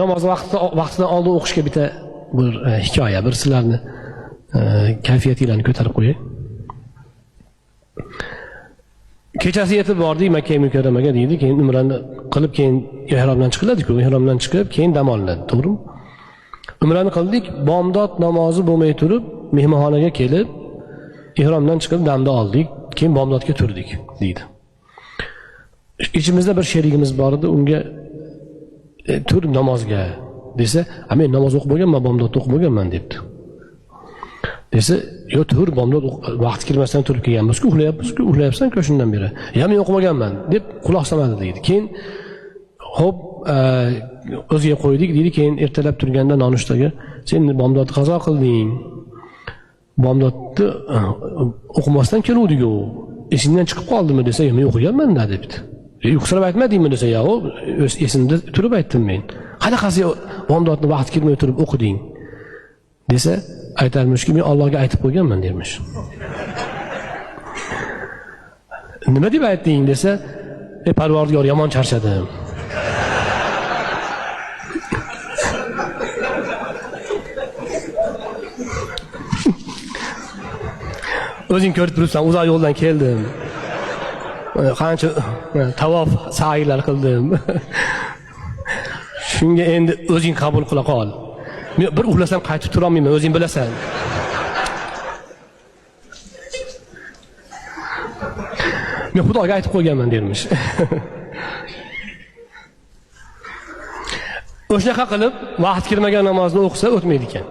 namoz vaqtidan oldin o'qishga bitta bir hikoya, bir sizlarni kayfiyatinglarni ko'tarib qo'yay. Kechasi yetib bordik Makka Mukarramaga deydi, keyin umrani qilib keyin ihromdan chiqiladi-ku, ihromdan chiqib keyin dam olinadi, to'g'rimi? Umrani qildik, bomdod namozi bo'lmay turib, mehmonxonaga kelib, ihromdan chiqib damda oldik, keyin bomdodga turdik, deydi. İçimizde bir sherigimiz bor edi, unga tur namozga desa, men namoz o'qib bo'lganman, bomdodda o'qib bo'lganman debdi. Desa, yo tur bomdod vaqt kirmasdan turib kelganmiz-ku, uxlayapsan-ku shundan beri. Men o'qib bo'lganman deb quloq solmadi deydi. Keyin hop o'ziga qo'ydik deydi, keyin ertalab turganda nonushtaga sen bomdodni qazo qilding. Bomdodni o'qimasdan keluvdik-ku. Esingdan chiqib qoldimi desa, men o'qiganman-da debdi. Yo'qsirab aytmadingmi desa, yo'q, o'z esimda turib aytdim men. Qanaqasi bomdodni vaqt kirmay turib o'qiding desa, aytarmishki, men Allohga aytib qo'yganman dermish. Nima deb aytding desa, Parvardigor yomon charchadim. O'zing ko'rib turibsan, uzoq yo'ldan keldim. Qancha tavof sa'ylar qildim. Shunga endi o'zing qabul qila qol. Men bir uxlasam qaytib tura olmayman, o'zing bilasan. Men Xudoga aytib qo'yganman dermish. O'shanaqa qilib vaqt kirmagan namozni o'qisa o'tmaydi ekan.